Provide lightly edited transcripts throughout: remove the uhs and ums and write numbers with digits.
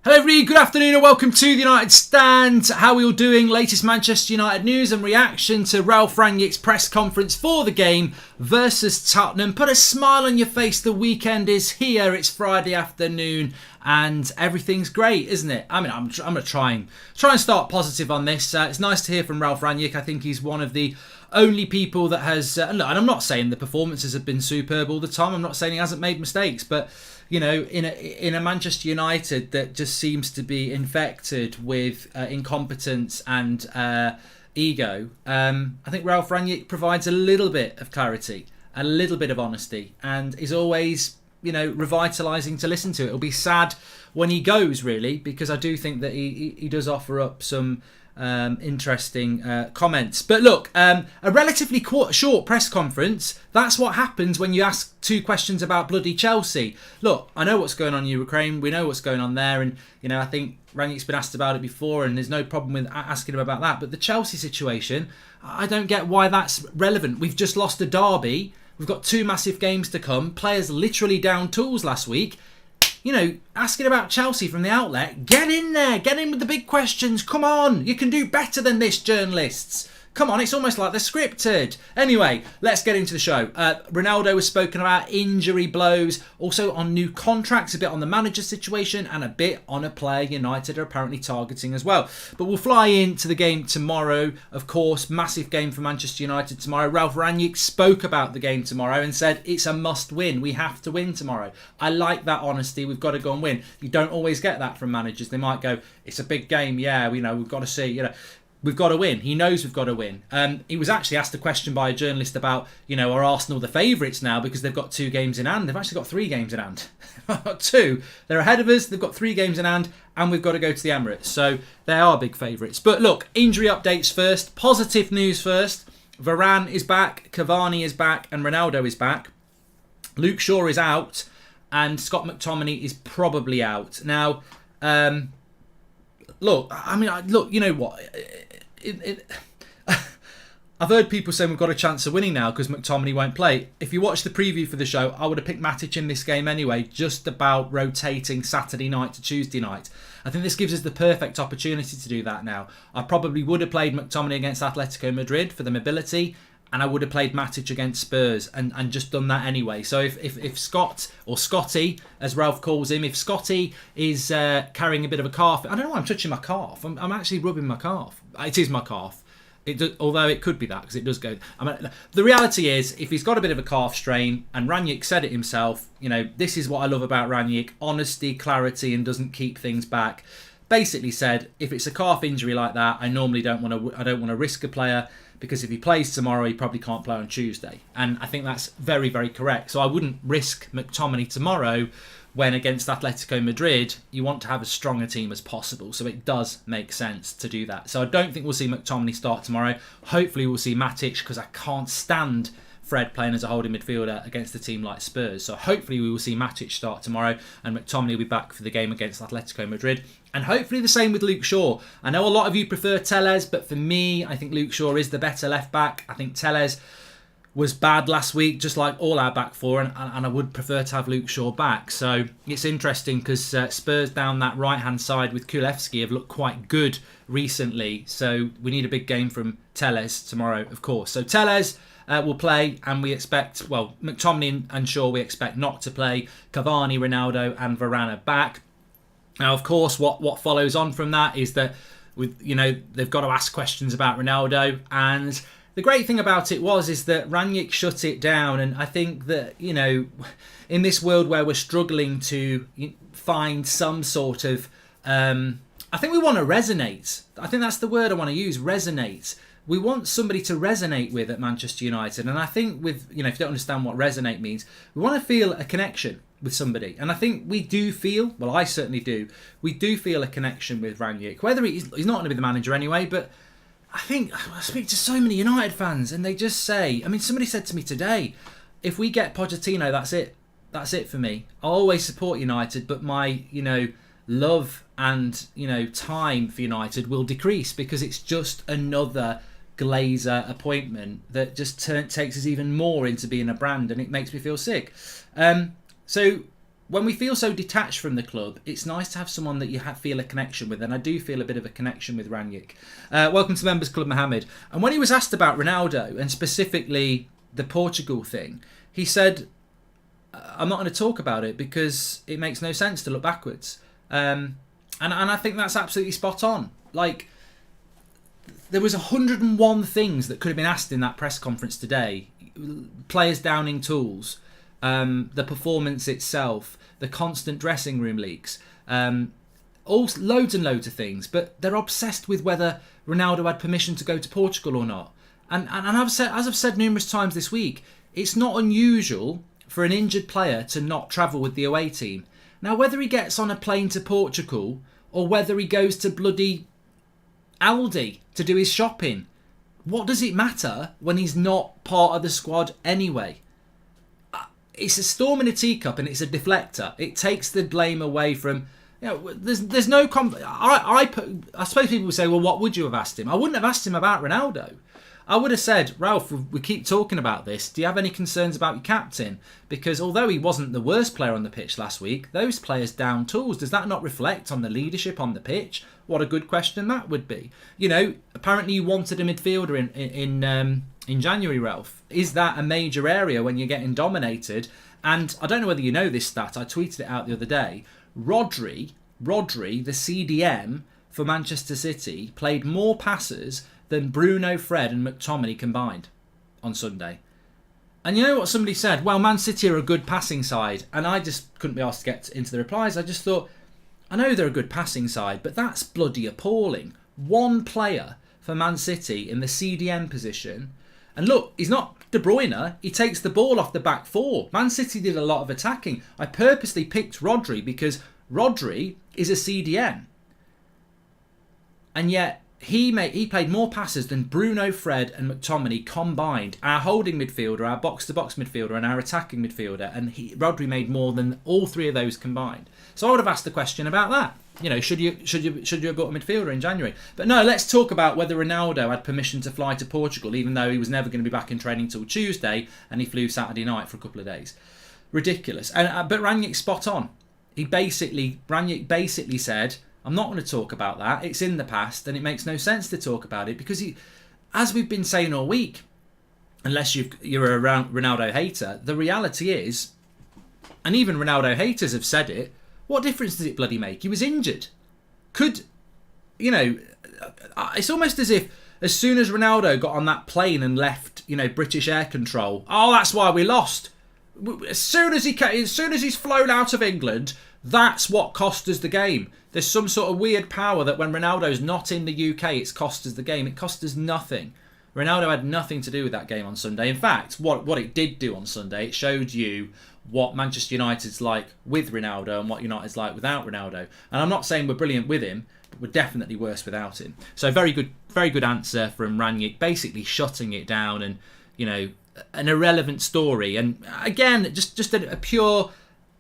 Hello everybody, good afternoon and welcome to the United Stand. How are we all doing? Latest Manchester United news and reaction to Ralf Rangnick's press conference for the game versus Tottenham. Put a smile on your face, the weekend is here, it's Friday afternoon and everything's great, isn't it? I mean, I'm going to try and start positive on this. It's nice to hear from Ralf Rangnick. I think he's one of the only people that has, and I'm not saying the performances have been superb all the time, I'm not saying he hasn't made mistakes, but you know, in a Manchester United that just seems to be infected with incompetence and ego, I think Ralf Rangnick provides a little bit of clarity, a little bit of honesty, and is always, you know, revitalising to listen to. It'll be sad when he goes, really, because I do think that he does offer up some interesting comments. But look, a relatively short press conference. That's what happens when you ask two questions about bloody Chelsea. Look, I know what's going on in Ukraine. We know what's going on there. And, you know, I think Rangnick's been asked about it before and there's no problem with asking him about that. But the Chelsea situation, I don't get why that's relevant. We've just lost a derby. We've got two massive games to come. Players literally down tools last week. You know, asking about Chelsea from the outlet, get in there, get in with the big questions, come on, you can do better than this, journalists. Come on, it's almost like they're scripted. Anyway, let's get into the show. Ronaldo has spoken about injury blows, also on new contracts, a bit on the manager situation, and a bit on a player United are apparently targeting as well. But we'll fly into the game tomorrow, of course, massive game for Manchester United tomorrow. Ralf Rangnick spoke about the game tomorrow and said it's a must win. We have to win tomorrow. I like that honesty. We've got to go and win. You don't always get that from managers. They might go, it's a big game, yeah, you know, we've got to see, you know. We've got to win. He knows we've got to win. He was actually asked a question by a journalist about, you know, are Arsenal the favourites now because they've got 2 games in hand? They've actually got 3 games in hand. Not 2. They're ahead of us. They've got 3 games in hand and we've got to go to the Emirates. So they are big favourites. But look, injury updates first. Positive news first. Varane is back. Cavani is back. And Ronaldo is back. Luke Shaw is out. And Scott McTominay is probably out. Now, look, you know what? I've heard people saying we've got a chance of winning now because McTominay won't play. If you watch the preview for the show, I would have picked Matic in this game anyway, just about rotating Saturday night to Tuesday night. I think this gives us the perfect opportunity to do that now. I probably would have played McTominay against Atletico Madrid for the mobility, and I would have played Matic against Spurs and just done that anyway. So if Scott, or Scotty, as Ralph calls him, if Scotty is carrying a bit of a calf, I don't know why I'm touching my calf. I'm actually rubbing my calf. It is my calf. Although it could be that, because it does go. I mean, the reality is, if he's got a bit of a calf strain, and Rangnick said it himself, you know, this is what I love about Rangnick: honesty, clarity, and doesn't keep things back. Basically said, if it's a calf injury like that, I don't want to risk a player, because if he plays tomorrow, he probably can't play on Tuesday. And I think that's very, very correct. So I wouldn't risk McTominay tomorrow when against Atletico Madrid, you want to have as strong a team as possible. So it does make sense to do that. So I don't think we'll see McTominay start tomorrow. Hopefully we'll see Matic, because I can't stand Fred playing as a holding midfielder against a team like Spurs. So hopefully we will see Matic start tomorrow and McTominay will be back for the game against Atletico Madrid. And hopefully the same with Luke Shaw. I know a lot of you prefer Telles, but for me, I think Luke Shaw is the better left back. I think Telles was bad last week, just like all our back four, and I would prefer to have Luke Shaw back. So it's interesting because Spurs down that right-hand side with Kulevski have looked quite good recently. So we need a big game from Telles tomorrow, of course. So Telles will play, and we expect, well, McTominay and Shaw we expect not to play. Cavani, Ronaldo and Varane are back. Now, of course, what follows on from that is that they've got to ask questions about Ronaldo, and the great thing about it is that Rangnick shut it down. And I think that, you know, in this world where we're struggling to find some sort of, I think we want to resonate. I think that's the word I want to use, resonate. We want somebody to resonate with at Manchester United. And I think with, you know, if you don't understand what resonate means, we want to feel a connection with somebody. And I think we do feel, well, I certainly do, we do feel a connection with Rangnick. Whether he's not going to be the manager anyway, but I think I speak to so many United fans and they just say, I mean, somebody said to me today, if we get Pochettino, that's it. That's it for me. I'll always support United, but my, you know, love and, you know, time for United will decrease because it's just another Glazer appointment that just takes us even more into being a brand, and it makes me feel sick. So when we feel so detached from the club, it's nice to have someone that you feel a connection with, and I do feel a bit of a connection with Rangnick. Welcome to Members Club, Mohammed. And when he was asked about Ronaldo, and specifically the Portugal thing, he said, I'm not going to talk about it because it makes no sense to look backwards. And I think that's absolutely spot on. Like, there was 101 things that could have been asked in that press conference today. Players downing tools, the performance itself, the constant dressing room leaks, loads and loads of things. But they're obsessed with whether Ronaldo had permission to go to Portugal or not. And as I've said numerous times this week, it's not unusual for an injured player to not travel with the away team. Now, whether he gets on a plane to Portugal or whether he goes to bloody Aldi to do his shopping, what does it matter when he's not part of the squad anyway? It's a storm in a teacup and it's a deflector. It takes the blame away from, there's no... I suppose people would say, well, what would you have asked him? I wouldn't have asked him about Ronaldo. I would have said, Ralph, we keep talking about this. Do you have any concerns about your captain? Because although he wasn't the worst player on the pitch last week, those players down tools. Does that not reflect on the leadership on the pitch? What a good question that would be. Apparently you wanted a midfielder in January, Ralph. Is that a major area when you're getting dominated? And I don't know whether you know this stat. I tweeted it out the other day. Rodri, the CDM for Manchester City, played more passes than Bruno, Fred and McTominay combined on Sunday. And you know what somebody said? Well, Man City are a good passing side. And I just couldn't be asked to get into the replies. I just thought, I know they're a good passing side, but that's bloody appalling. One player for Man City in the CDM position. And look, he's not De Bruyne. He takes the ball off the back four. Man City did a lot of attacking. I purposely picked Rodri because Rodri is a CDM. And yet he played more passes than Bruno, Fred and McTominay combined. Our holding midfielder, our box-to-box midfielder and our attacking midfielder. And Rodri made more than all three of those combined. So I would have asked the question about that. Should you have bought a midfielder in January? But no, let's talk about whether Ronaldo had permission to fly to Portugal, even though he was never going to be back in training till Tuesday, and he flew Saturday night for a couple of days. Ridiculous. But Rangnick's spot on. Rangnick basically said, I'm not going to talk about that. It's in the past, and it makes no sense to talk about it because as we've been saying all week, unless you're a Ronaldo hater, the reality is, and even Ronaldo haters have said it, what difference does it bloody make? He was injured. It's almost as if as soon as Ronaldo got on that plane and left, British air control, that's why we lost. As soon as he's flown out of England, that's what cost us the game. There's some sort of weird power that when Ronaldo's not in the UK, it's cost us the game. It cost us nothing. Ronaldo had nothing to do with that game on Sunday. In fact, what it did do on Sunday, it showed you what Manchester United's like with Ronaldo and what United's like without Ronaldo. And I'm not saying we're brilliant with him, but we're definitely worse without him. So very good answer from Rangnick, basically shutting it down and, an irrelevant story. And again, just a pure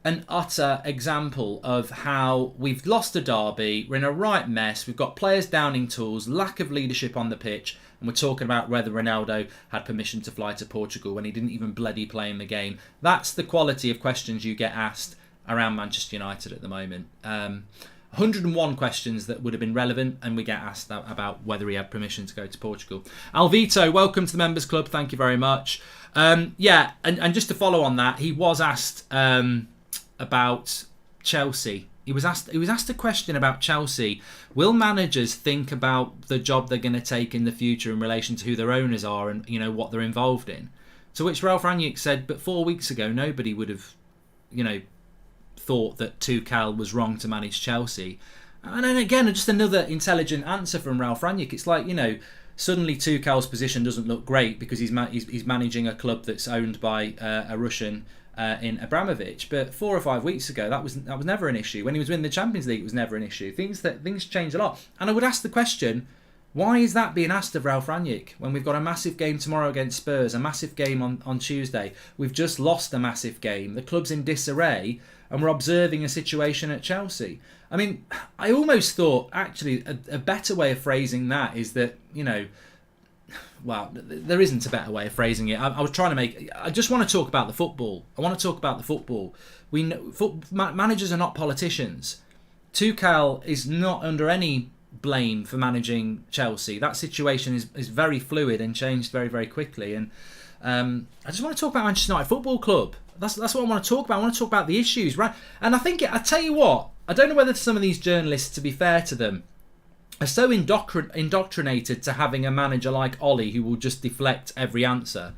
and utter example of how we've lost a derby, we're in a right mess, we've got players downing tools, lack of leadership on the pitch, and we're talking about whether Ronaldo had permission to fly to Portugal when he didn't even bloody play in the game. That's the quality of questions you get asked around Manchester United at the moment. 101 questions that would have been relevant, and we get asked about whether he had permission to go to Portugal. Alvito, welcome to the Members Club. Thank you very much. And just to follow on that, he was asked about Chelsea. He was asked a question about Chelsea. Will managers think about the job they're going to take in the future in relation to who their owners are and what they're involved in? To which Ralf Rangnick said, but 4 weeks ago nobody would have thought that Tuchel was wrong to manage Chelsea. And then again, just another intelligent answer from Ralf Rangnick. It's like, suddenly Tuchel's position doesn't look great because he's managing a club that's owned by a Russian in Abramovich. But 4 or 5 weeks ago, that was never an issue. When he was winning the Champions League, it was never an issue. Things change a lot. And I would ask the question, why is that being asked of Ralf Rangnick when we've got a massive game tomorrow against Spurs, a massive game on Tuesday? We've just lost a massive game. The club's in disarray, and we're observing a situation at Chelsea. I mean, I almost thought, actually, a better way of phrasing that is that, well, there isn't a better way of phrasing it. I was trying to make. I just want to talk about the football. I want to talk about the football. We know, managers are not politicians. Tuchel is not under any blame for managing Chelsea. That situation is very fluid and changed very, very quickly. And I just want to talk about Manchester United Football Club. That's what I want to talk about. I want to talk about the issues, right? And I tell you what, I don't know whether some of these journalists, to be fair to them, are so indoctrinated to having a manager like Ollie who will just deflect every answer.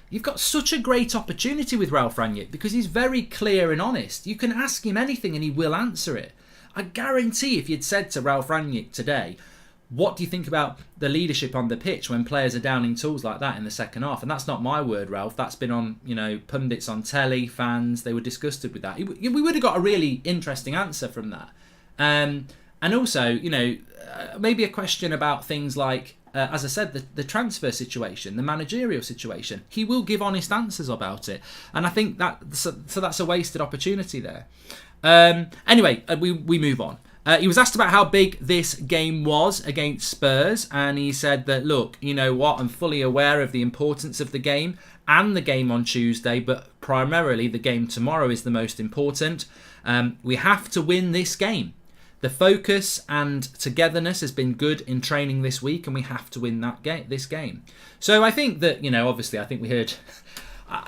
You've got such a great opportunity with Ralf Rangnick because he's very clear and honest. You can ask him anything and he will answer it. I guarantee if you'd said to Ralf Rangnick today, what do you think about the leadership on the pitch when players are downing tools like that in the second half? And that's not my word, Ralph. That's been on, pundits on telly, fans. They were disgusted with that. We would have got a really interesting answer from that. And also, maybe a question about things like, as I said, the transfer situation, the managerial situation. He will give honest answers about it. And I think that's a wasted opportunity there. Anyway, we move on. He was asked about how big this game was against Spurs, and he said that, look, you know what, I'm fully aware of the importance of the game and the game on Tuesday, but primarily the game tomorrow is the most important. We have to win this game. The focus and togetherness has been good in training this week, and we have to win this game. So I think that, obviously, I think we heard...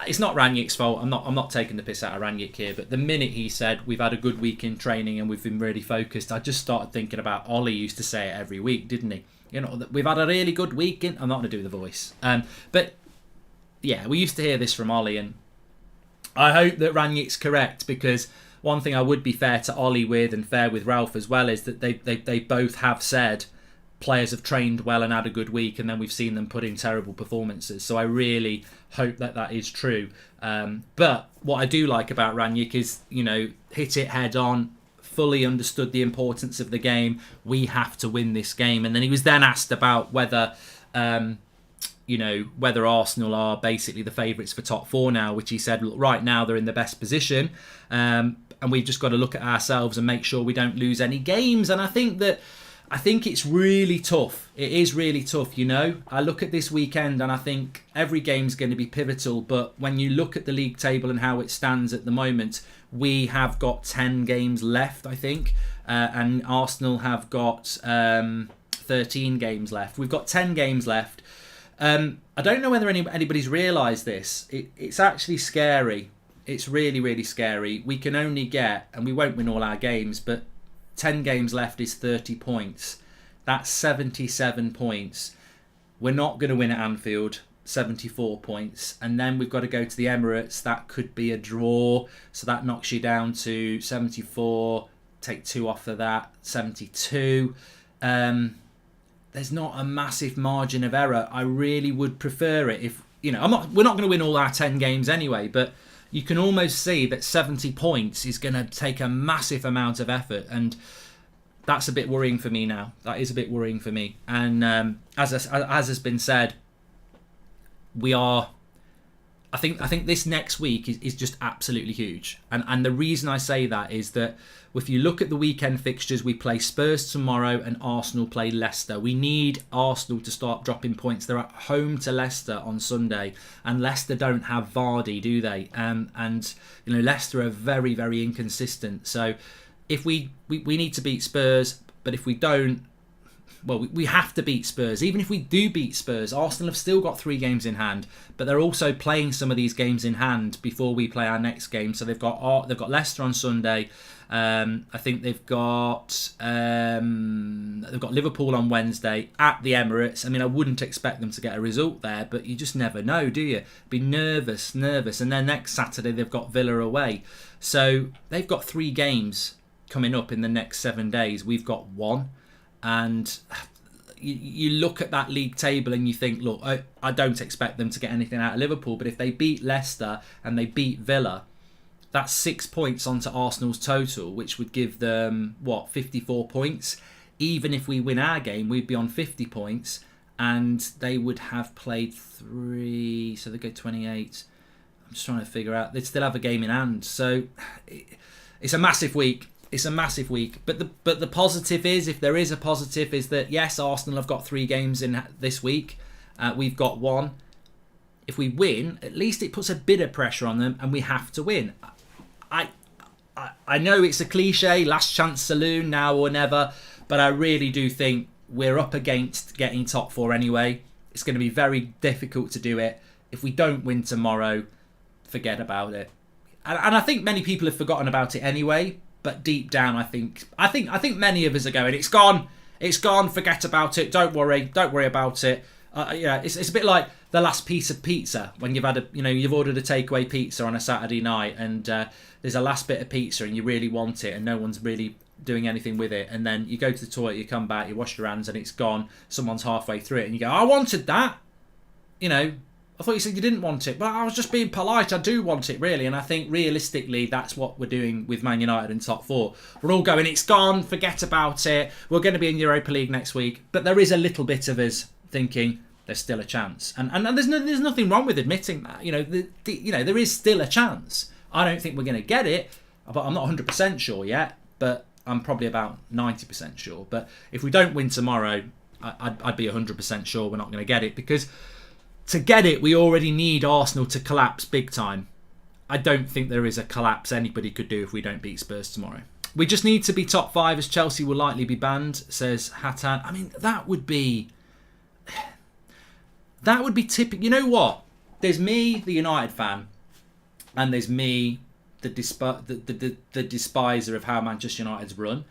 It's not Rangnick's fault. I'm not taking the piss out of Rangnick here, but the minute he said we've had a good week in training and we've been really focused, I just started thinking about Ollie used to say it every week, didn't he? We've had a really good week in. I'm not going to do the voice, but yeah, we used to hear this from Ollie, and I hope that Rangnick's correct, because one thing I would be fair to Ollie with and fair with Ralph as well is that they both have said players have trained well and had a good week, and then we've seen them put in terrible performances. So I really hope that is true. But what I do like about Rangnick is, hit it head on, fully understood the importance of the game. We have to win this game. And then he was then asked about whether, whether Arsenal are basically the favourites for top four now, which he said, look, right now they're in the best position. And we've just got to look at ourselves and make sure we don't lose any games. And I think it's really tough. It is really tough, I look at this weekend and I think every game's going to be pivotal. But when you look at the league table and how it stands at the moment, we have got 10 games left, I think. And Arsenal have got 13 games left. We've got 10 games left. I don't know whether anybody's realised this. It's actually scary. It's really, really scary. We can only get, and we won't win all our games, but 10 games left is 30 points. That's 77 points. We're not going to win at Anfield, 74 points. And then we've got to go to the Emirates. That could be a draw. So that knocks you down to 74. Take 2 off of that, 72. There's not a massive margin of error. I really would prefer it if, we're not going to win all our 10 games anyway, but you can almost see that 70 points is going to take a massive amount of effort, and that's a bit worrying for me now. That is a bit worrying for me. And as has been said, I think this next week is just absolutely huge. And the reason I say that is that if you look at the weekend fixtures, we play Spurs tomorrow and Arsenal play Leicester. We need Arsenal to start dropping points. They're at home to Leicester on Sunday, and Leicester don't have Vardy, do they? And Leicester are very, very inconsistent. So if we need to beat Spurs, but if we don't, well, we have to beat Spurs. Even if we do beat Spurs, Arsenal have still got 3 games in hand, but they're also playing some of these games in hand before we play our next game. So they've got Leicester on Sunday. I think they've got Liverpool on Wednesday at the Emirates. I mean, I wouldn't expect them to get a result there, but you just never know, do you? Be nervous. And then next Saturday they've got Villa away. So they've got 3 games coming up in the next 7 days. We've got 1. And you look at that league table and you think, look, I don't expect them to get anything out of Liverpool, but if they beat Leicester and they beat Villa, that's 6 points onto Arsenal's total, which would give them, 54 points. Even if we win our game, we'd be on 50 points, and they would have played 3, so they go 28. I'm just trying to figure out, they'd still have a game in hand. So it's a massive week. It's a massive week, but the positive is, if there is a positive, is that yes, Arsenal have got 3 games in this week, We've got one. If we win, at least it puts a bit of pressure on them, and we have to win. I know it's a cliche, last chance saloon, now or never, but I really do think we're up against getting top 4 anyway. It's going to be very difficult to do it. If we don't win tomorrow, forget about it. And I think many people have forgotten about it anyway. But deep down, I think many of us are going, it's gone, forget about it, don't worry about it. It's a bit like the last piece of pizza when you've had you've ordered a takeaway pizza on a Saturday night, and there's a last bit of pizza and you really want it, and no one's really doing anything with it, and then you go to the toilet, you come back, you wash your hands, and it's gone. Someone's halfway through it, and you go, I wanted that. I thought you said you didn't want it. Well, I was just being polite. I do want it, really. And I think, realistically, that's what we're doing with Man United in top 4. We're all going, it's gone, forget about it. We're going to be in Europa League next week. But there is a little bit of us thinking there's still a chance. And there's nothing wrong with admitting that. There is still a chance. I don't think we're going to get it, but I'm not 100% sure yet. But I'm probably about 90% sure. But if we don't win tomorrow, I'd be 100% sure we're not going to get it, because to get it, we already need Arsenal to collapse big time. I don't think there is a collapse anybody could do if we don't beat Spurs tomorrow. We just need to be top 5, as Chelsea will likely be banned, says Hatan. I mean, that would be typical. You know what? There's me, the United fan, and there's me, the despiser of how Manchester United's run.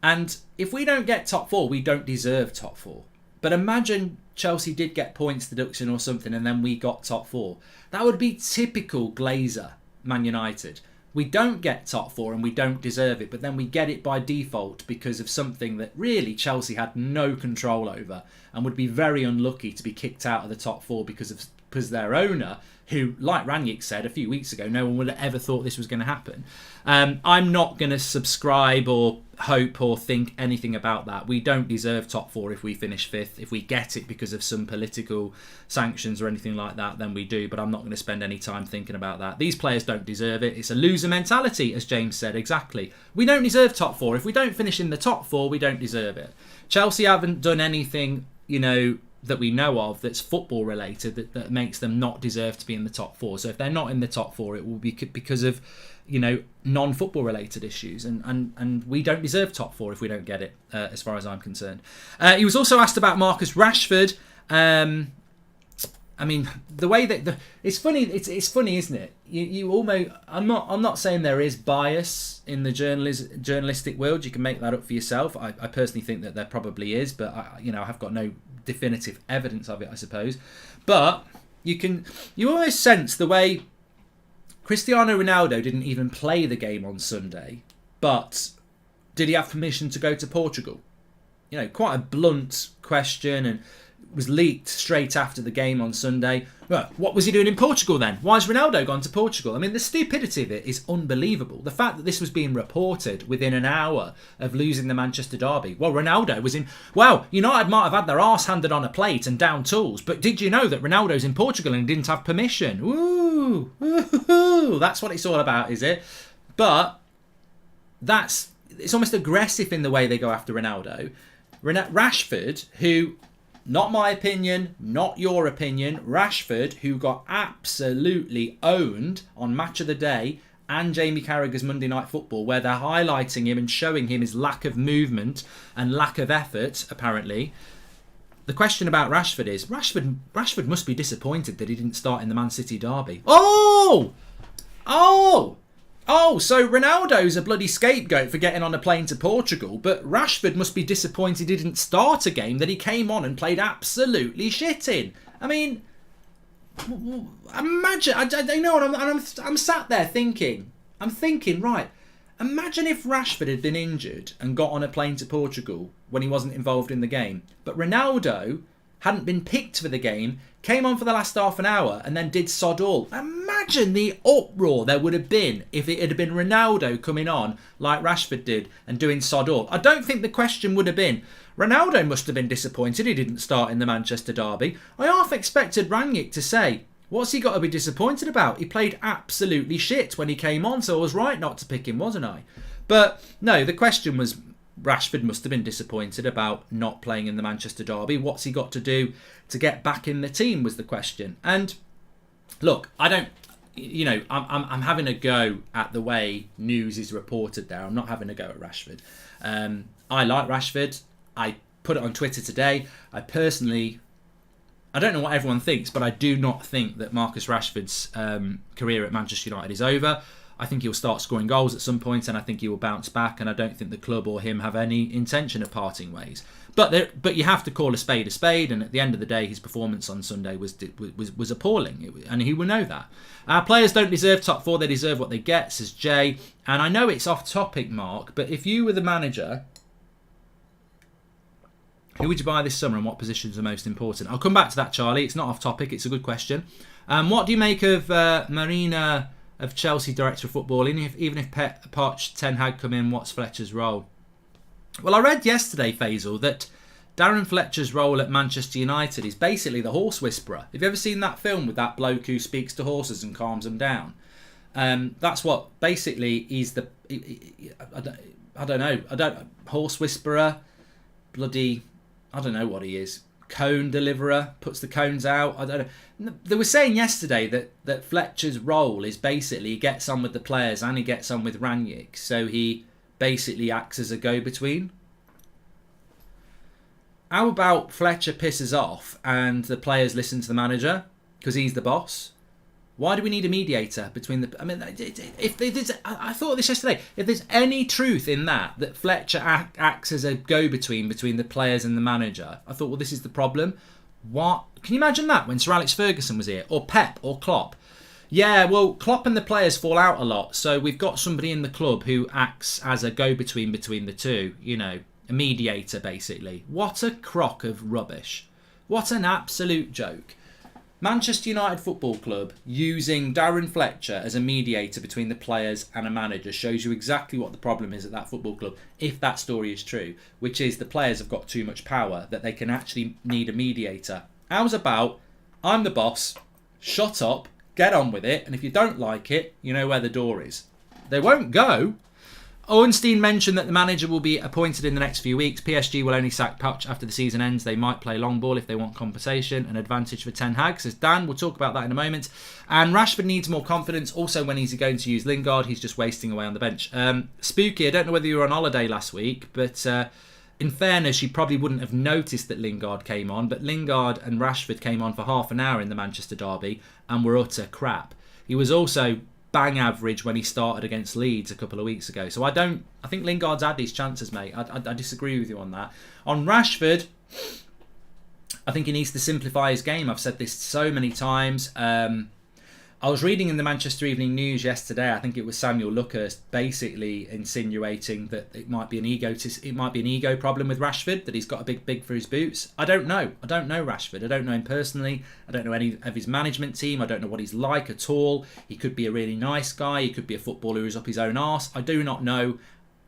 And if we don't get top 4, we don't deserve top 4. But imagine Chelsea did get points deduction or something, and then we got top 4. That would be typical Glazer, Man United. We don't get top 4 and we don't deserve it, but then we get it by default because of something that really Chelsea had no control over, and would be very unlucky to be kicked out of the top 4 because their owner, who, like Rangnick said a few weeks ago, no one would have ever thought this was going to happen. I'm not going to subscribe or hope or think anything about that. We don't deserve top 4 if we finish 5th. If we get it because of some political sanctions or anything like that, then we do. But I'm not going to spend any time thinking about that. These players don't deserve it. It's a loser mentality, as James said, exactly. We don't deserve top 4. If we don't finish in the top 4, we don't deserve it. Chelsea haven't done anything, that we know of that's football related that makes them not deserve to be in the top 4. So if they're not in the top 4, it will be because of non-football related issues, and we don't deserve top 4 if we don't get it, as far as I'm concerned. He was also asked about Marcus Rashford. I mean, the way that it's funny. It's funny, isn't it? You almost. I'm not saying there is bias in the journalistic world. You can make that up for yourself. I personally think that there probably is, but I have got no definitive evidence of it, I suppose. But you almost sense the way Cristiano Ronaldo didn't even play the game on Sunday, but did he have permission to go to Portugal? Quite a blunt question, and was leaked straight after the game on Sunday. Well, what was he doing in Portugal then? Why has Ronaldo gone to Portugal? I mean, the stupidity of it is unbelievable. The fact that this was being reported within an hour of losing the Manchester derby. Well, Ronaldo was in... Well, United might have had their arse handed on a plate and down tools, but did you know that Ronaldo's in Portugal and didn't have permission? Woo! Woo-hoo-hoo. That's what it's all about, is it? But it's almost aggressive in the way they go after Ronaldo. Rashford, who... Not my opinion, not your opinion. Rashford, who got absolutely owned on Match of the Day and Jamie Carragher's Monday Night Football, where they're highlighting him and showing him his lack of movement and lack of effort, apparently. The question about Rashford is, Rashford must be disappointed that he didn't start in the Man City derby. So Ronaldo's a bloody scapegoat for getting on a plane to Portugal, but Rashford must be disappointed he didn't start a game that he came on and played absolutely shit in. I mean, imagine, I'm sat there thinking, right, imagine if Rashford had been injured and got on a plane to Portugal when he wasn't involved in the game, but Ronaldo hadn't been picked for the game, came on for the last half an hour and then did sod all. Imagine the uproar there would have been if it had been Ronaldo coming on like Rashford did and doing sod all. I don't think the question would have been, Ronaldo must have been disappointed he didn't start in the Manchester derby. I half expected Rangnick to say, what's he got to be disappointed about? He played absolutely shit when he came on, so I was right not to pick him, wasn't I? But no, the question was Rashford must have been disappointed about not playing in the Manchester derby. What's he got to do to get back in the team was the question. And look, I don't, I'm having a go at the way news is reported there. I'm not having a go at Rashford. I like Rashford. I put it on Twitter today. I don't know what everyone thinks, but I do not think that Marcus Rashford's career at Manchester United is over. I think he'll start scoring goals at some point, and I think he will bounce back, and I don't think the club or him have any intention of parting ways. But you have to call a spade, and at the end of the day, his performance on Sunday was appalling, and he will know that. Our players don't deserve top four, they deserve what they get, says Jay. And I know it's off topic, Mark, but if you were the manager, who would you buy this summer and what positions are most important? I'll come back to that, Charlie. It's not off topic, it's a good question. What do you make of Marina of Chelsea director of football? Even if Poch, Ten Hag come in, what's Fletcher's role? Well, I read yesterday, Faisal, that Darren Fletcher's role at Manchester United is basically the horse whisperer. Have you ever seen that film with that bloke who speaks to horses and calms them down? That's what basically he's the... I don't know. Horse whisperer, bloody... I don't know what he is. Cone deliverer, puts the cones out. I don't know. They were saying yesterday that Fletcher's role is basically he gets on with the players and he gets on with Rangnick. So he basically acts as a go-between. How about Fletcher pisses off and the players listen to the manager because he's the boss? Why do we need a mediator between the... I mean, I thought this yesterday. If there's any truth in that Fletcher acts as a go-between between the players and the manager, I thought, well, this is the problem. What? Can you imagine that when Sir Alex Ferguson was here? Or Pep or Klopp? Yeah, well, Klopp and the players fall out a lot. So we've got somebody in the club who acts as a go-between between the two. A mediator, basically. What a crock of rubbish. What an absolute joke. Manchester United Football Club using Darren Fletcher as a mediator between the players and a manager shows you exactly what the problem is at that football club, if that story is true, which is the players have got too much power that they can actually need a mediator. How's about, I'm the boss, shut up, get on with it, and if you don't like it, you know where the door is. They won't go. Ornstein mentioned that the manager will be appointed in the next few weeks. PSG will only sack Poch after the season ends. They might play long ball if they want compensation. An advantage for Ten Hag, says Dan. We'll talk about that in a moment. And Rashford needs more confidence. Also, when he's going to use Lingard, he's just wasting away on the bench. Spooky, I don't know whether you were on holiday last week, but in fairness, you probably wouldn't have noticed that Lingard came on. But Lingard and Rashford came on for half an hour in the Manchester derby and were utter crap. He was also bang average when he started against Leeds a couple of weeks ago. So I think Lingard's had his chances, mate. I disagree with you on that. On Rashford, I think he needs to simplify his game. I've said this so many times. I was reading in the Manchester Evening News yesterday, I think it was Samuel Luckhurst, basically insinuating that it might be an ego problem with Rashford, that he's got a big for his boots. I don't know. I don't know Rashford. I don't know him personally. I don't know any of his management team. I don't know what he's like at all. He could be a really nice guy. He could be a footballer who's up his own arse. I do not know,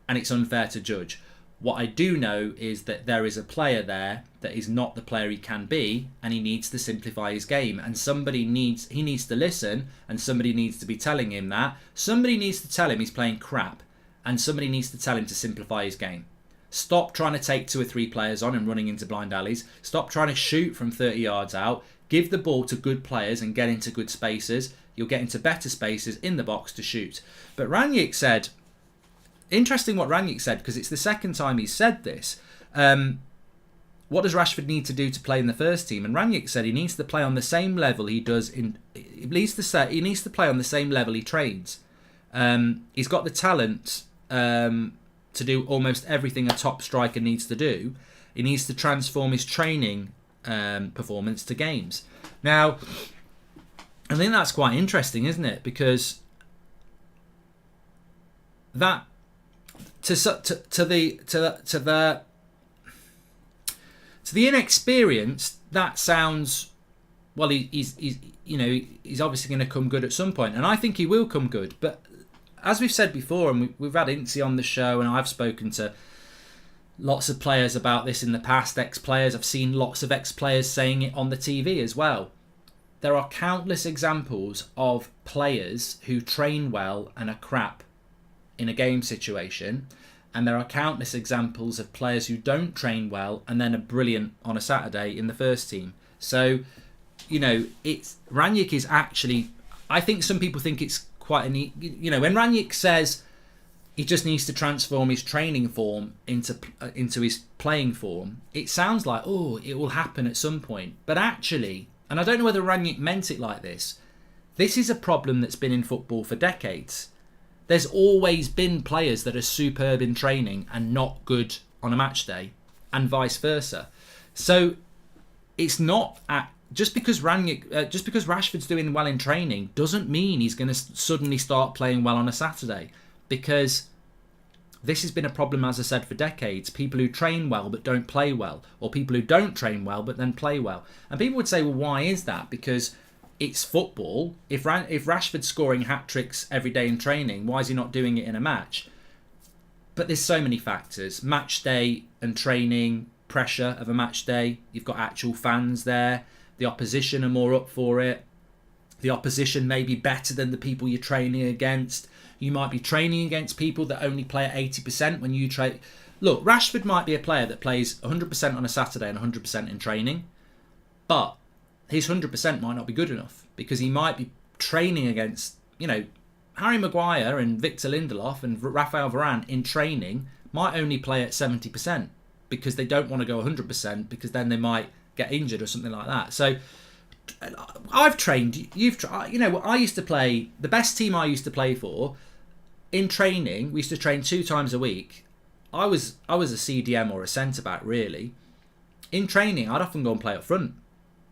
and it's unfair to judge. What I do know is that there is a player there that is not the player he can be, and he needs to simplify his game. And he needs to listen, and somebody needs to be telling him that. Somebody needs to tell him he's playing crap, and somebody needs to tell him to simplify his game. Stop trying to take 2 or 3 players on and running into blind alleys. Stop trying to shoot from 30 yards out. Give the ball to good players and get into good spaces. You'll get into better spaces in the box to shoot. But Rangnick said... Interesting what Rangnick said, because it's the second time he's said this. What does Rashford need to do to play in the first team? And Rangnick said he needs to play on the same level he does in. He needs to play on the same level he trains. He's got the talent to do almost everything a top striker needs to do. He needs to transform his training performance to games. Now, I think that's quite interesting, isn't it? Because that. To the inexperienced, that sounds, well, he's obviously going to come good at some point, and I think he will come good. But as we've said before, and we've had Incy on the show, and I've spoken to lots of players about this in the past, ex-players. I've seen lots of ex-players saying it on the TV as well. There are countless examples of players who train well and are crap in a game situation, And there are countless examples of players who don't train well and then are brilliant on a Saturday in the first team. So, it's Rangnick is actually, I think some people think it's quite when Rangnick says he just needs to transform his training form into his playing form, it sounds like, it will happen at some point. But actually, and I don't know whether Rangnick meant it like this is a problem that's been in football for decades. There's always been players that are superb in training and not good on a match day, and vice versa. So it's not just because Rashford's doing well in training doesn't mean he's going to suddenly start playing well on a Saturday, because this has been a problem, as I said, for decades. People who train well but don't play well, or people who don't train well but then play well. And people would say, well, why is that? Because it's football. If Rashford's scoring hat-tricks every day in training, why is he not doing it in a match? But there's so many factors. Match day and training, pressure of a match day. You've got actual fans there. The opposition are more up for it. The opposition may be better than the people you're training against. You might be training against people that only play at 80% when you train. Look, Rashford might be a player that plays 100% on a Saturday and 100% in training, but his 100% might not be good enough, because he might be training against, Harry Maguire and Victor Lindelof and Rafael Varane in training might only play at 70% because they don't want to go 100%, because then they might get injured or something like that. So I've trained, I used to play, the best team I used to play for, in training, we used to train 2 times a week. I was a CDM or a centre-back, really. In training, I'd often go and play up front.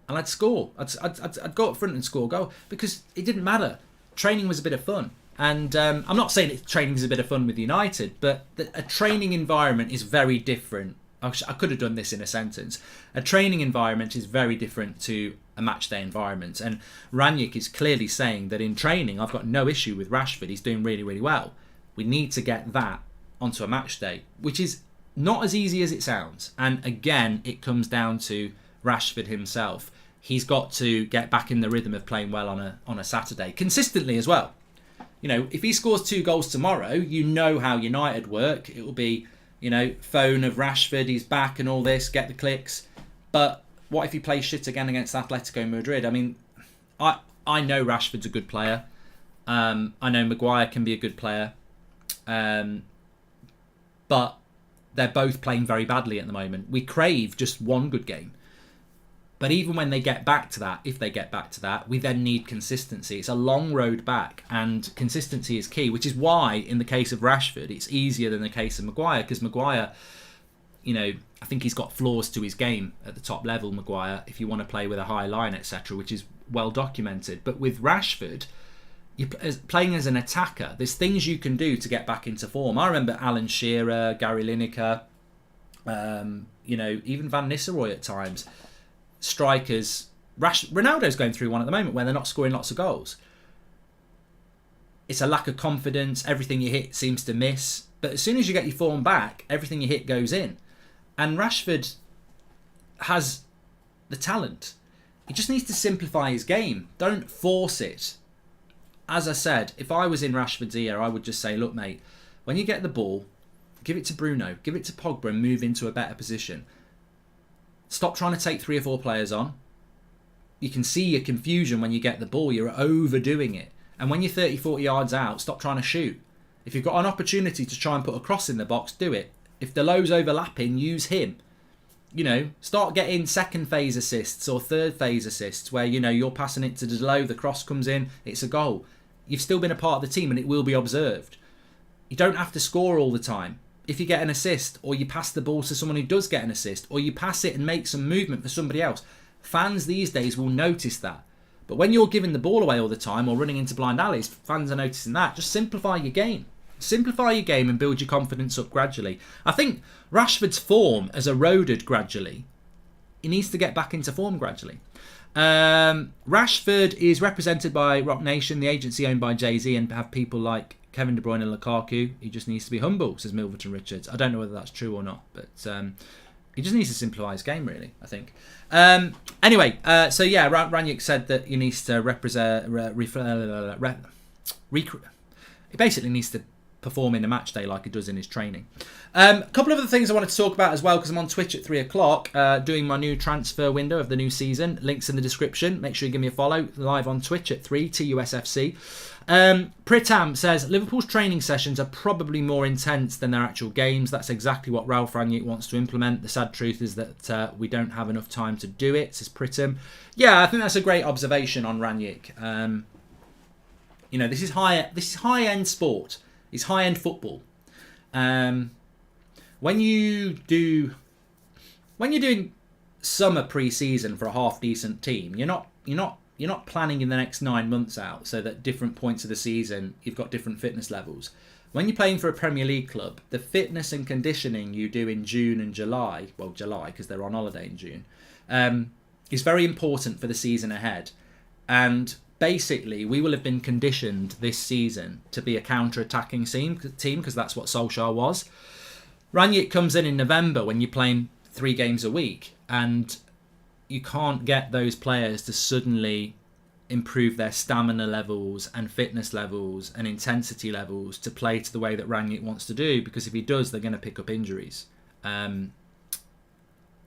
And I'd score. I'd go up front and score a goal, because it didn't matter. Training was a bit of fun. And I'm not saying that training is a bit of fun with United, but a training environment is very different. I could have done this in a sentence. A training environment is very different to a match day environment. And Rangnick is clearly saying that in training, I've got no issue with Rashford. He's doing really, really well. We need to get that onto a match day, which is not as easy as it sounds. And again, it comes down to Rashford himself. He's got to get back in the rhythm of playing well on a Saturday, consistently as well. If he scores 2 goals tomorrow, how United work. It will be, phone of Rashford, he's back and all this, get the clicks. But what if he plays shit again against Atletico Madrid? I mean, I know Rashford's a good player. I know Maguire can be a good player. But they're both playing very badly at the moment. We crave just one good game. But even when they get back to that, if they get back to that, we then need consistency. It's a long road back, and consistency is key, which is why, in the case of Rashford, it's easier than the case of Maguire, because Maguire, I think he's got flaws to his game at the top level, Maguire, if you want to play with a high line, etc., which is well documented. But with Rashford, you're playing as an attacker. There's things you can do to get back into form. I remember Alan Shearer, Gary Lineker, even Van Nistelrooy at times. Strikers, Ronaldo's going through one at the moment where they're not scoring lots of goals. It's a lack of confidence. Everything you hit seems to miss. But as soon as you get your form back, everything you hit goes in. And Rashford has the talent. He just needs to simplify his game. Don't force it. As I said, if I was in Rashford's ear, I would just say, look, mate, when you get the ball, give it to Bruno, give it to Pogba and move into a better position. Stop trying to take 3 or 4 players on. You can see your confusion when you get the ball. You're overdoing it. And when you're 30, 40 yards out, stop trying to shoot. If you've got an opportunity to try and put a cross in the box, do it. If Deleu's overlapping, use him. Start getting second phase assists or third phase assists where, you're passing it to Deleu, the cross comes in, it's a goal. You've still been a part of the team and it will be observed. You don't have to score all the time. If you get an assist, or you pass the ball to someone who does get an assist, or you pass it and make some movement for somebody else, fans these days will notice that. But when you're giving the ball away all the time or running into blind alleys, fans are noticing that. Just simplify your game. Simplify your game and build your confidence up gradually. I think Rashford's form has eroded gradually. He needs to get back into form gradually. Rashford is represented by Rock Nation, the agency owned by Jay-Z, and have people like Kevin De Bruyne and Lukaku. He just needs to be humble, says Milverton Richards. I don't know whether that's true or not, but he just needs to simplify his game, really, I think. Anyway, Rangnick said that he needs to he basically needs to perform in a match day like he does in his training. A couple of other things I wanted to talk about as well, because I'm on Twitch at 3 o'clock doing my new transfer window of the new season. Links in the description. Make sure you give me a follow. Live on Twitch at 3, TUSFC. Pritam says, Liverpool's training sessions are probably more intense than their actual games. That's exactly what Ralph Rangnick wants to implement. The sad truth is that we don't have enough time to do it, says Pritam. Yeah, I think that's a great observation on Rangnick. This is high-end sport. It's high-end football. When you're doing summer pre-season for a half-decent team, you're not planning in the next 9 months out so that different points of the season you've got different fitness levels. When you're playing for a Premier League club, the fitness and conditioning you do in June and July, well, July because they're on holiday in June, is very important for the season ahead. And basically, we will have been conditioned this season to be a counter-attacking team because that's what Solskjaer was. Rangnick comes in November when you're playing 3 games a week, and you can't get those players to suddenly improve their stamina levels and fitness levels and intensity levels to play to the way that Rangnick wants to do, because if he does, they're going to pick up injuries. And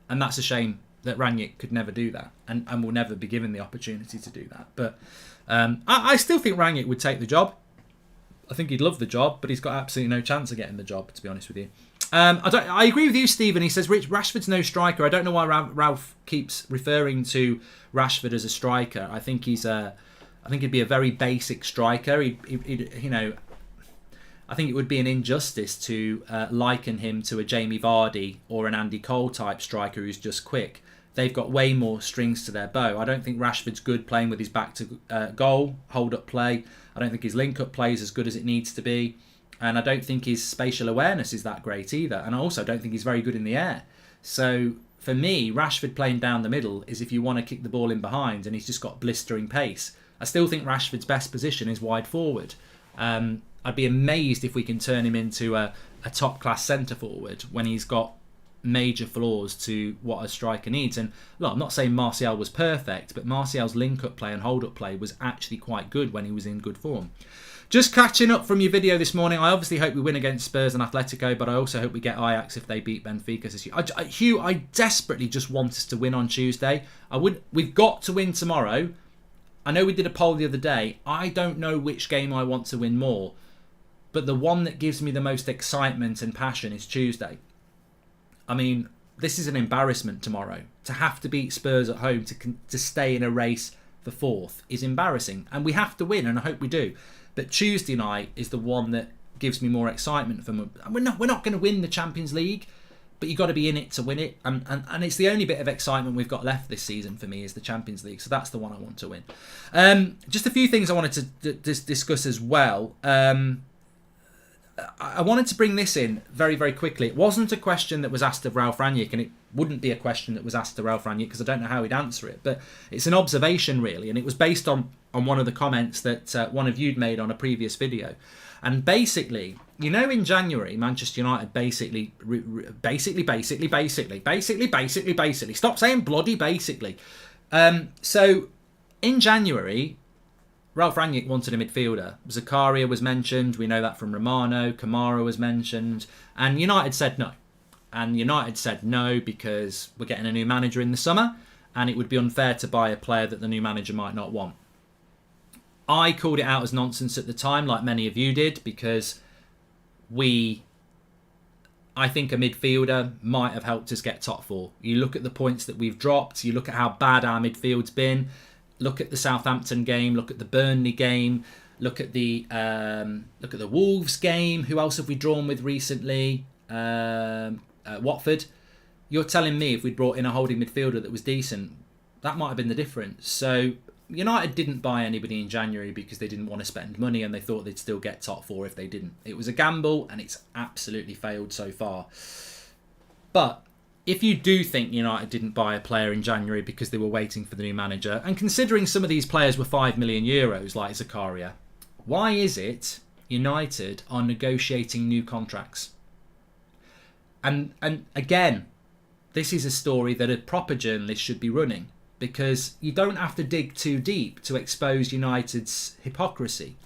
that's a shame that Rangnick could never do that and will never be given the opportunity to do that. But I still think Rangnick would take the job. I think he'd love the job, but he's got absolutely no chance of getting the job, to be honest with you. I agree with you, Stephen. He says Rashford's no striker. I don't know why Ralph keeps referring to Rashford as a striker. I think he'd be a very basic striker. I think it would be an injustice to liken him to a Jamie Vardy or an Andy Cole type striker who's just quick. They've got way more strings to their bow. I don't think Rashford's good playing with his back to goal, hold-up play. I don't think his link-up play is as good as it needs to be. And I don't think his spatial awareness is that great either. And I also don't think he's very good in the air. So for me, Rashford playing down the middle is if you want to kick the ball in behind and he's just got blistering pace. I still think Rashford's best position is wide forward. I'd be amazed if we can turn him into a top-class centre-forward when he's got major flaws to what a striker needs. And look, I'm not saying Martial was perfect, but Martial's link-up play and hold-up play was actually quite good when he was in good form. Just catching up from your video this morning, I obviously hope we win against Spurs and Atletico, but I also hope we get Ajax if they beat Benfica this year. Hugh, I desperately just want us to win on Tuesday. We've got to win tomorrow. I know we did a poll the other day. I don't know which game I want to win more, but the one that gives me the most excitement and passion is Tuesday. I mean, this is an embarrassment tomorrow. To have to beat Spurs at home to stay in a race for 4th is embarrassing. And we have to win, and I hope we do. But Tuesday night is the one that gives me more excitement. We're not going to win the Champions League, but you've got to be in it to win it. And it's the only bit of excitement we've got left this season for me is the Champions League. So that's the one I want to win. Just a few things I wanted to discuss as well. I wanted to bring this in very, very quickly. It wasn't a question that was asked of Ralph Rangnick, and it wouldn't be a question that was asked to Ralph Rangnick because I don't know how he'd answer it. But it's an observation, really, and it was based on one of the comments that one of you'd made on a previous video. And basically, in January, Manchester United basically, stop saying bloody basically. So in January, Ralph Rangnick wanted a midfielder. Zakaria was mentioned. We know that from Romano. Kamara was mentioned. And United said no. And United said no because we're getting a new manager in the summer and it would be unfair to buy a player that the new manager might not want. I called it out as nonsense at the time, like many of you did, because I think a midfielder might have helped us get top 4. You look at the points that we've dropped. You look at how bad our midfield's been. Look at the Southampton game. Look at the Burnley game. Look at the Wolves game. Who else have we drawn with recently? Watford. You're telling me if we'd brought in a holding midfielder that was decent, that might have been the difference. So United didn't buy anybody in January because they didn't want to spend money and they thought they'd still get top 4 if they didn't. It was a gamble and it's absolutely failed so far. But if you do think United didn't buy a player in January because they were waiting for the new manager, and considering some of these players were €5 million like Zakaria, why is it United are negotiating new contracts? And again, this is a story that a proper journalist should be running, because you don't have to dig too deep to expose United's hypocrisy.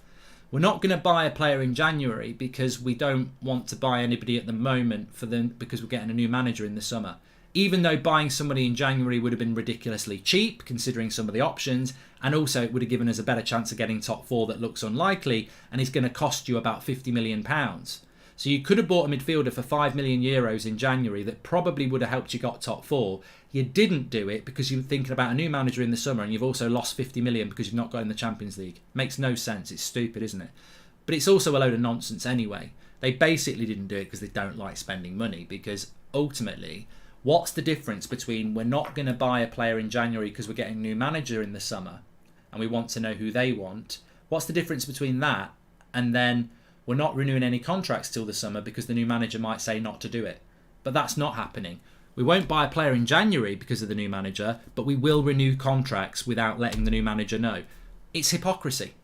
We're not going to buy a player in January because we don't want to buy anybody at the moment because we're getting a new manager in the summer. Even though buying somebody in January would have been ridiculously cheap, considering some of the options, and also it would have given us a better chance of getting top four that looks unlikely, and is going to cost you about £50 million. So you could have bought a midfielder for €5 million in January that probably would have helped you got top four. You didn't do it because you were thinking about a new manager in the summer, and you've also lost 50 million because you've not got in the Champions League. Makes no sense. It's stupid, isn't it? But it's also a load of nonsense anyway. They basically didn't do it because they don't like spending money, because ultimately, what's the difference between we're not going to buy a player in January because we're getting a new manager in the summer and we want to know who they want? What's the difference between that and then we're not renewing any contracts till the summer because the new manager might say not to do it? But that's not happening. We won't buy a player in January because of the new manager, but we will renew contracts without letting the new manager know. It's hypocrisy.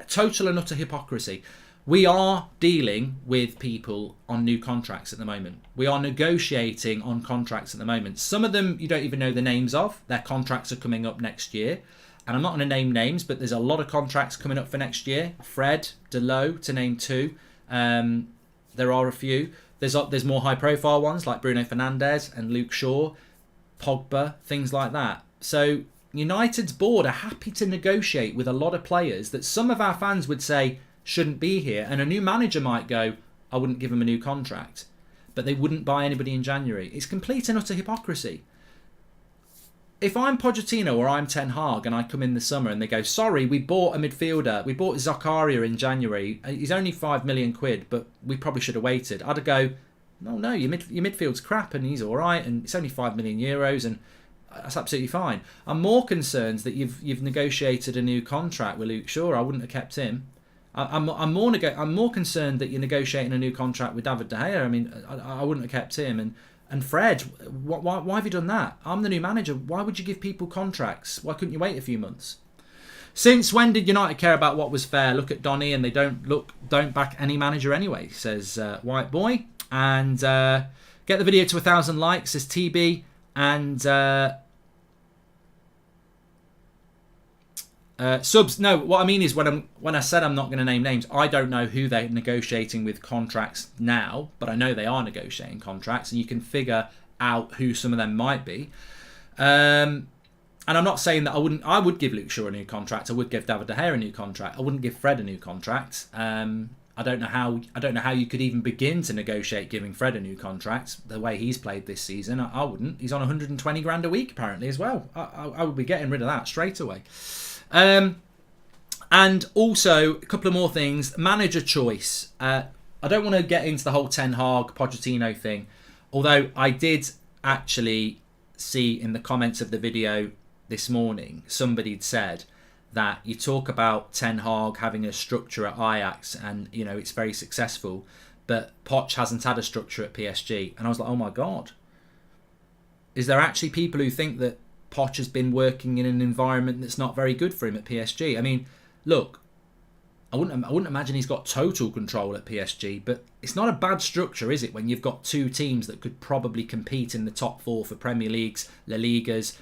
Total and utter hypocrisy. We are dealing with people on new contracts at the moment. We are negotiating on contracts at the moment. Some of them you don't even know the names of. Their contracts are coming up next year. And I'm not going to name names, but there's a lot of contracts coming up for next year. Fred, Delo, to name two. There are a few. There's more high-profile ones like Bruno Fernandes and Luke Shaw, Pogba, things like that. So United's board are happy to negotiate with a lot of players that some of our fans would say shouldn't be here. And a new manager might go, I wouldn't give him a new contract. But they wouldn't buy anybody in January. It's complete and utter hypocrisy. If I'm Pochettino or I'm Ten Hag and I come in the summer and they go, sorry, we bought a midfielder. We bought Zakaria in January. He's only £5 million, but we probably should have waited. I'd go, no, your midfield's crap and he's all right and it's only €5 million and that's absolutely fine. I'm more concerned that you've negotiated a new contract with Luke Shaw. I wouldn't have kept him. I'm more concerned that you're negotiating a new contract with David De Gea. I mean, I wouldn't have kept him. And Fred, why have you done that? I'm the new manager. Why would you give people contracts? Why couldn't you wait a few months? Since when did United care about what was fair? Look at Donny, and they don't back any manager anyway, says White Boy. And get the video to 1,000 likes, says TB. And subs. No, what I mean is when I said I'm not going to name names, I don't know who they're negotiating with contracts now, but I know they are negotiating contracts, and you can figure out who some of them might be. And I'm not saying that I would give Luke Shaw a new contract. I would give David De Gea a new contract. I wouldn't give Fred a new contract. I don't know how you could even begin to negotiate giving Fred a new contract the way he's played this season. I wouldn't. He's on 120 grand a week apparently as well. I would be getting rid of that straight away. And also a couple of more things. Manager choice. I don't want to get into the whole Ten Hag Pochettino thing, although I did actually see in the comments of the video this morning somebody'd said that you talk about Ten Hag having a structure at Ajax and it's very successful, but Poch hasn't had a structure at PSG. And I was like, oh my god, is there actually people who think that Poch has been working in an environment that's not very good for him at PSG? I mean, look, I wouldn't imagine he's got total control at PSG, but it's not a bad structure, is it, when you've got two teams that could probably compete in the top four for Premier Leagues, La Ligas,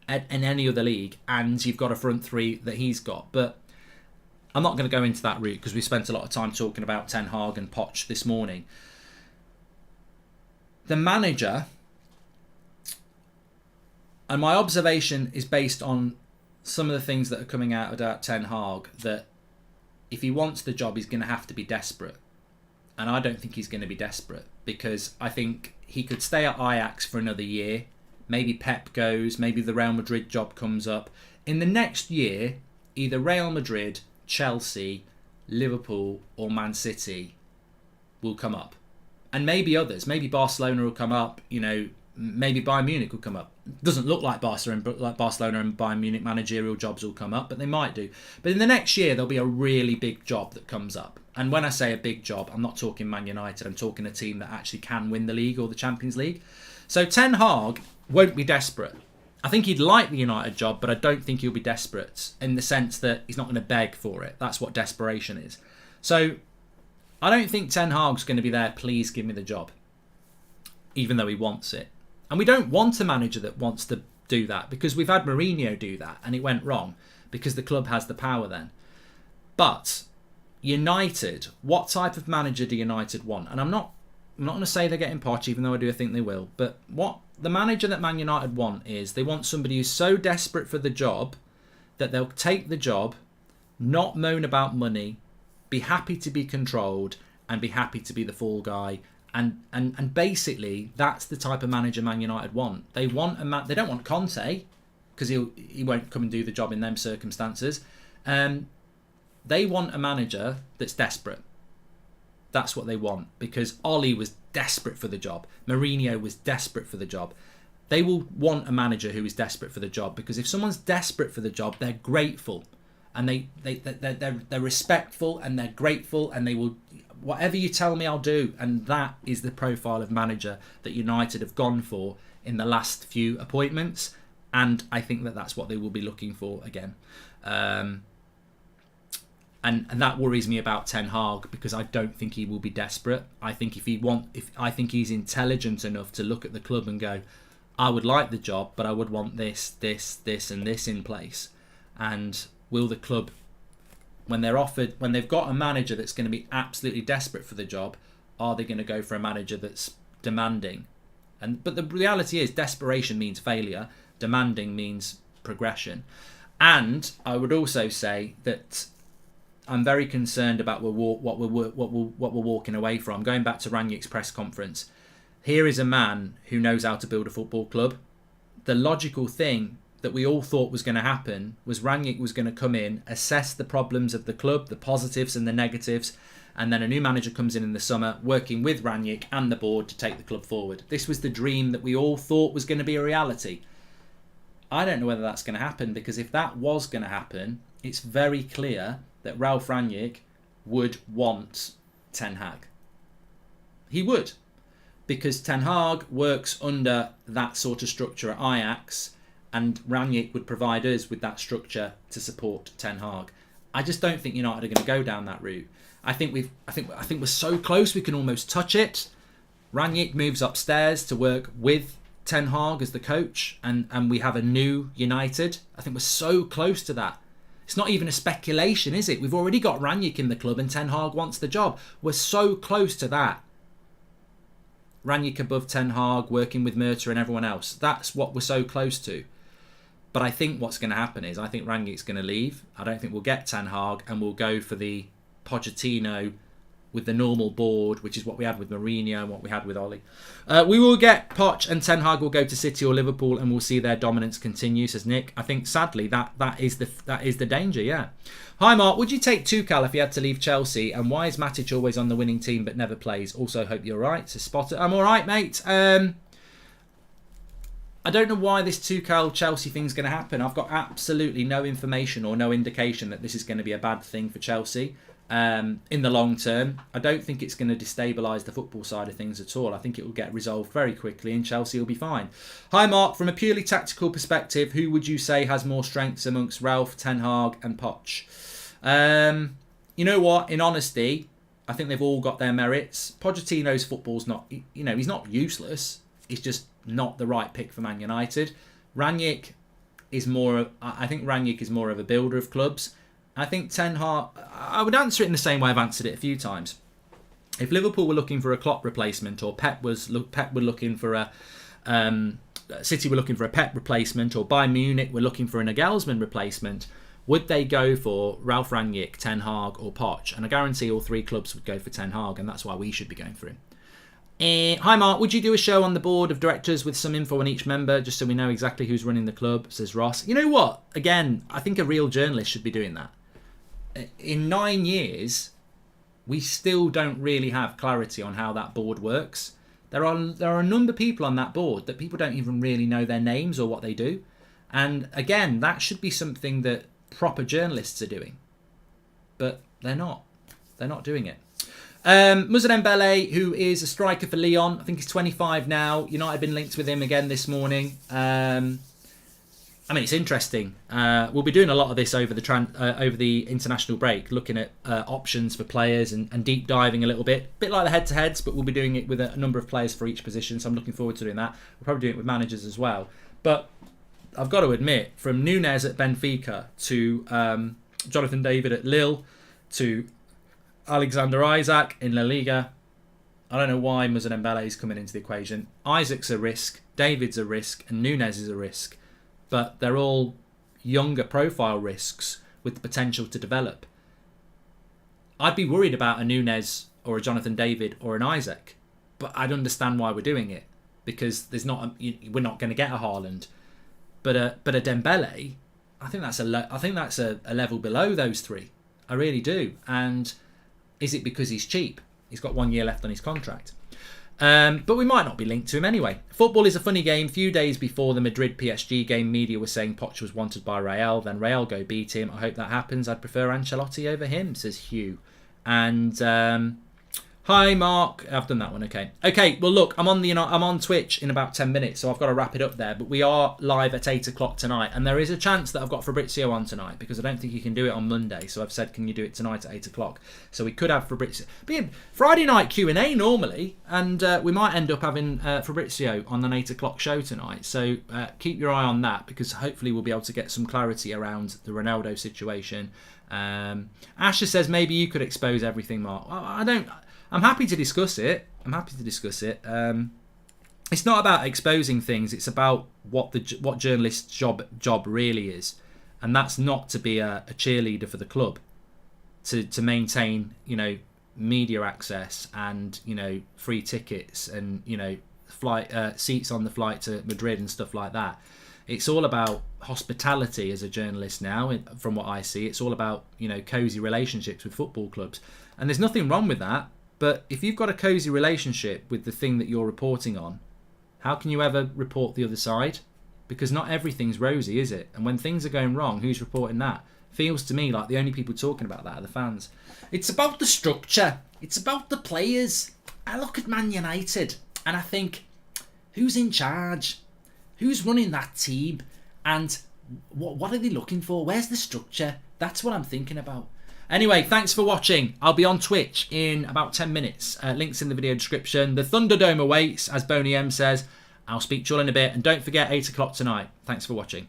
and any other league, and you've got a front three that he's got. But I'm not going to go into that route because we spent a lot of time talking about Ten Hag and Poch this morning. The manager, and my observation is based on some of the things that are coming out about Ten Hag, that if he wants the job, he's going to have to be desperate. And I don't think he's going to be desperate, because I think he could stay at Ajax for another year. Maybe Pep goes, maybe the Real Madrid job comes up. In the next year, either Real Madrid, Chelsea, Liverpool or Man City will come up. And maybe others. Maybe Barcelona will come up, maybe Bayern Munich will come up. Doesn't look like Barcelona and Bayern Munich managerial jobs will come up, but they might do. But in the next year, there'll be a really big job that comes up. And when I say a big job, I'm not talking Man United. I'm talking a team that actually can win the league or the Champions League. So Ten Hag won't be desperate. I think he'd like the United job, but I don't think he'll be desperate in the sense that he's not going to beg for it. That's what desperation is. So I don't think Ten Hag's going to be there, please give me the job, even though he wants it. And we don't want a manager that wants to do that, because we've had Mourinho do that and it went wrong because the club has the power then. But United, what type of manager do United want? And I'm not going to say they're getting Poch, even though I do think they will. But what the manager that Man United want is they want somebody who's so desperate for the job that they'll take the job, not moan about money, be happy to be controlled, and be happy to be the fall guy. And basically, that's the type of manager Man United want. They want they don't want Conte, because he won't come and do the job in them circumstances. They want a manager that's desperate. That's what they want, because Oli was desperate for the job. Mourinho was desperate for the job. They will want a manager who is desperate for the job, because if someone's desperate for the job, they're grateful, and they're respectful, and they're grateful, and they will, whatever you tell me, I'll do. And that is the profile of manager that United have gone for in the last few appointments, and I think that that's what they will be looking for again. And that worries me about Ten Hag, because I don't think he will be desperate. I think I think he's intelligent enough to look at the club and go, I would like the job, but I would want this, and this in place. And will the club, when they've got a manager that's going to be absolutely desperate for the job, are they going to go for a manager that's demanding? But the reality is, desperation means failure. Demanding means progression. And I would also say that I'm very concerned about what we're walking away from. Going back to Rangnick's press conference, here is a man who knows how to build a football club. The logical thing that we all thought was going to happen was Rangnick was going to come in, assess the problems of the club, the positives and the negatives, and then a new manager comes in the summer, working with Rangnick and the board to take the club forward. This was the dream that we all thought was going to be a reality. I don't know whether that's going to happen, because if that was going to happen, it's very clear that Ralf Rangnick would want Ten Hag. He would, because Ten Hag works under that sort of structure at Ajax, and Rangnick would provide us with that structure to support Ten Hag. I just don't think United are going to go down that route. I think we're so close we can almost touch it. Rangnick moves upstairs to work with Ten Hag as the coach, and we have a new United. I think we're so close to that. It's not even a speculation, is it? We've already got Rangnick in the club and Ten Hag wants the job. We're so close to that. Rangnick above Ten Hag, working with Murta and everyone else. That's what we're so close to. But I think what's going to happen is, I think Rangnick's going to leave. I don't think we'll get Ten Hag, and we'll go for the Pochettino with the normal board, which is what we had with Mourinho and what we had with Oli. We will get Poch, and Ten Hag will go to City or Liverpool, and we'll see their dominance continue, says Nick. I think sadly that is the danger, yeah. Hi Mark, would you take Tuchel if he had to leave Chelsea? And why is Matic always on the winning team but never plays? Also hope you're right, says Spotter. I'm alright, mate. I don't know why this Tuchel Chelsea thing's going to happen. I've got absolutely no information or no indication that this is going to be a bad thing for Chelsea. In the long term, I don't think it's going to destabilise the football side of things at all. I think it will get resolved very quickly and Chelsea will be fine. Hi Mark, from a purely tactical perspective, who would you say has more strengths amongst Ralf, Ten Hag and Poch? You know what, in honesty, I think they've all got their merits. Pochettino's football's not, he's not useless. He's just not the right pick for Man United. Rangnick is I think Rangnick is more of a builder of clubs. I think Ten Hag, I would answer it in the same way I've answered it a few times. If Liverpool were looking for a Klopp replacement, or Pep were looking for a City were looking for a Pep replacement, or Bayern Munich were looking for a Nagelsmann replacement, would they go for Ralf Rangnick, Ten Hag or Poch? And I guarantee all three clubs would go for Ten Hag, and that's why we should be going for him. Hi Mark, would you do a show on the board of directors with some info on each member, just so we know exactly who's running the club, says Ross. You know what? Again, I think a real journalist should be doing that. In 9 years, we still don't really have clarity on how that board works. There are a number of people on that board that people don't even really know their names or what they do. And again, that should be something that proper journalists are doing. But they're not. They're not doing it. Moussa Dembele, who is a striker for Lyon. I think he's 25 now. United have been linked with him again this morning. It's interesting. We'll be doing a lot of this over the international break, looking at options for players and deep diving a little bit. Bit like the head-to-heads, but we'll be doing it with a number of players for each position, so I'm looking forward to doing that. We'll probably do it with managers as well. But I've got to admit, from Nunez at Benfica to Jonathan David at Lille to Alexander Isak in La Liga. I don't know why Moussa Dembele is coming into the equation. Isak's a risk, David's a risk, and Nunes is a risk. But they're all younger profile risks with the potential to develop. I'd be worried about a Nunes or a Jonathan David or an Isak, but I'd understand why we're doing it, because we're not going to get a Haaland. But a Dembele, I think that's a level below those three. I really do. And is it because he's cheap? He's got 1 year left on his contract. But we might not be linked to him anyway. Football is a funny game. Few days before the Madrid PSG game, media was saying Poch was wanted by Real. Then Real go beat him. I hope that happens. I'd prefer Ancelotti over him, says Hugh. And hi Mark, I've done that one. Okay. Well, look, I'm on Twitch in about 10 minutes, so I've got to wrap it up there. But we are live at 8 o'clock tonight, and there is a chance that I've got Fabrizio on tonight, because I don't think you can do it on Monday. So I've said, can you do it tonight at 8 o'clock? So we could have Fabrizio. But yeah, Friday night Q&A normally, and we might end up having Fabrizio on an 8 o'clock show tonight. So keep your eye on that, because hopefully we'll be able to get some clarity around the Ronaldo situation. Asher says maybe you could expose everything, Mark. I'm happy to discuss it. It's not about exposing things. It's about what journalist's job really is, and that's not to be a cheerleader for the club, to maintain media access and free tickets and flight seats on the flight to Madrid and stuff like that. It's all about hospitality as a journalist now. From what I see, it's all about cosy relationships with football clubs, and there's nothing wrong with that. But if you've got a cosy relationship with the thing that you're reporting on, how can you ever report the other side? Because not everything's rosy, is it? And when things are going wrong, who's reporting that? Feels to me like the only people talking about that are the fans. It's about the structure. It's about the players. I look at Man United and I think, who's in charge? Who's running that team? And what are they looking for? Where's the structure? That's what I'm thinking about. Anyway, thanks for watching. I'll be on Twitch in about 10 minutes. Links in the video description. The Thunderdome awaits, as Boney M says. I'll speak to you all in a bit. And don't forget, 8 o'clock tonight. Thanks for watching.